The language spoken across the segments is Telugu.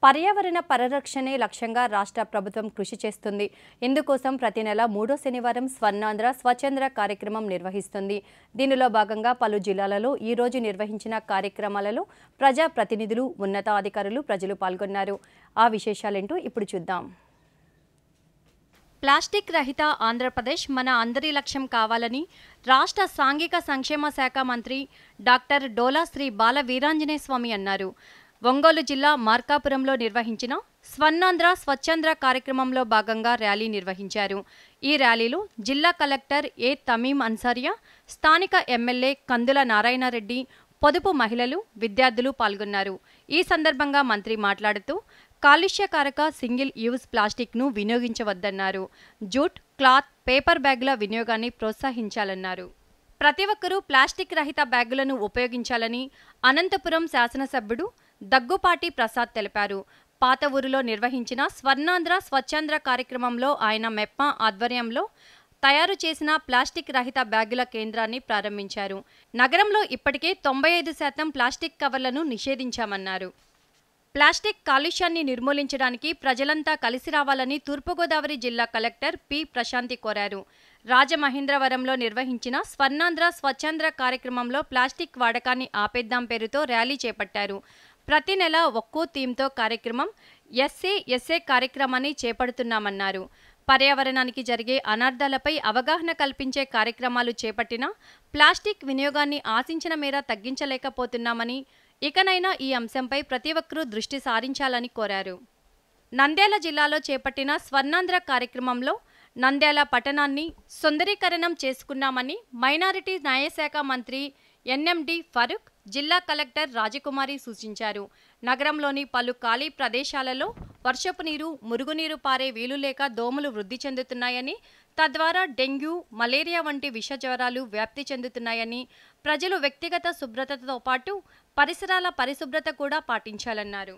పర్యావరణ పరిరక్షణే లక్ష్యంగా రాష్ట్ర ప్రభుత్వం కృషి చేస్తుంది. ఇందుకోసం ప్రతి నెల 3వ శనివారం స్వర్ణాంధ్ర స్వచ్ఛంద్ర కార్యక్రమం నిర్వహిస్తుంది. దీనిలో భాగంగా పలు జిల్లాలలో ఈ రోజు నిర్వహించిన కార్యక్రమాలలో ప్రజా ప్రతినిధులు, ఉన్నతాధికారులు, ప్రజలు పాల్గొన్నారు. ఆ విశేషాలేంటో ఇప్పుడు చూద్దాం. ప్లాస్టిక్ రహిత ఆంధ్రప్రదేశ్ మన అందరి లక్ష్యం కావాలని రాష్ట్ర సాంఘిక సంక్షేమ శాఖ మంత్రి డాక్టర్ డోలా శ్రీ బాల వీరాంజనేయ స్వామి అన్నారు. ఒంగోలు జిల్లా మార్కాపురంలో నిర్వహించిన స్వర్ణాంధ్ర స్వచ్ఛంద్ర కార్యక్రమంలో భాగంగా ర్యాలీ నిర్వహించారు. ఈ ర్యాలీలో జిల్లా కలెక్టర్ ఏ తమీం అన్సారియా, స్థానిక ఎమ్మెల్యే కందుల నారాయణరెడ్డి, పొదుపు మహిళలు, విద్యార్థులు పాల్గొన్నారు. ఈ సందర్భంగా మంత్రి మాట్లాడుతూ కాలుష్యకారక సింగిల్ యూజ్ ప్లాస్టిక్ను వినియోగించవద్దన్నారు. జూట్, క్లాత్, పేపర్ బ్యాగుల వినియోగాన్ని ప్రోత్సహించాలన్నారు. ప్రతి ఒక్కరూ ప్లాస్టిక్ రహిత బ్యాగులను ఉపయోగించాలని అనంతపురం శాసనసభ్యుడు దగ్గుపాటి ప్రసాద్ తెలిపారు. పాత ఊరులో నిర్వహించిన స్వర్ణాంధ్ర స్వచ్ఛంద్ర కార్యక్రమంలో ఆయన మెప్మా ఆధ్వర్యంలో తయారు చేసిన ప్లాస్టిక్ రహిత బ్యాగుల కేంద్రాన్ని ప్రారంభించారు. నగరంలో ఇప్పటికే 95% ప్లాస్టిక్ కవర్లను నిషేధించామన్నారు. ప్లాస్టిక్ కాలుష్యాన్ని నిర్మూలించడానికి ప్రజలంతా కలిసి రావాలని తూర్పుగోదావరి జిల్లా కలెక్టర్ పి ప్రశాంతి కోరారు. రాజమహేంద్రవరంలో నిర్వహించిన స్వర్ణాంధ్ర స్వచ్ఛంద్ర కార్యక్రమంలో ప్లాస్టిక్ వాడకాన్ని ఆపేద్దాం పేరుతో ర్యాలీ చేపట్టారు. ప్రతి నెల ఒక్కో థీమ్తో కార్యక్రమం ఎస్ఏ కార్యక్రమాన్ని చేపడుతున్నామన్నారు. పర్యావరణానికి జరిగే అనర్థాలపై అవగాహన కల్పించే కార్యక్రమాలు చేపట్టినా ప్లాస్టిక్ వినియోగాన్ని ఆశించిన మేర తగ్గించలేకపోతున్నామని, ఇకనైనా ఈ అంశంపై ప్రతి ఒక్కరూ దృష్టి సారించాలని కోరారు. నంద్యాల జిల్లాలో చేపట్టిన స్వర్ణాంధ్ర కార్యక్రమంలో నంద్యాల పట్టణాన్ని సుందరీకరణం చేసుకున్నామని మైనారిటీ న్యాయశాఖ మంత్రి ఎన్ఎండి ఫరూక్, జిల్లా కలెక్టర్ రాజకుమారి సూచించారు. నగరంలోని పలు ఖాళీ ప్రదేశాలలో వర్షపు నీరు, మురుగునీరు పారే వీలు లేక దోమలు వృద్ధి చెందుతున్నాయని, తద్వారా డెంగ్యూ, మలేరియా వంటి విష జ్వరాలు వ్యాప్తి చెందుతున్నాయని, ప్రజలు వ్యక్తిగత శుభ్రతతో పాటు పరిసరాల పరిశుభ్రత కూడా పాటించాలన్నారు.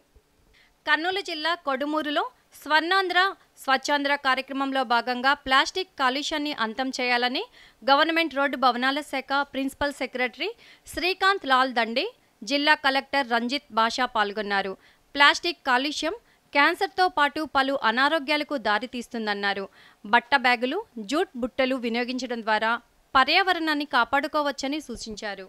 కర్నూలు జిల్లా కొడుమూరులో స్వర్ణాంధ్ర స్వచ్ఛాంధ్ర కార్యక్రమంలో భాగంగా ప్లాస్టిక్ కాలుష్యాన్ని అంతం చేయాలని గవర్నమెంట్ రోడ్డు భవనాల శాఖ ప్రిన్సిపల్ సెక్రటరీ శ్రీకాంత్ లాల్ దండే, జిల్లా కలెక్టర్ రంజిత్ బాషా పాల్గొన్నారు. ప్లాస్టిక్ కాలుష్యం క్యాన్సర్తో పాటు పలు అనారోగ్యాలకు దారితీస్తుందన్నారు. బట్ట బ్యాగులు, జూట్ బుట్టలు వినియోగించడం ద్వారా పర్యావరణాన్ని కాపాడుకోవచ్చని సూచించారు.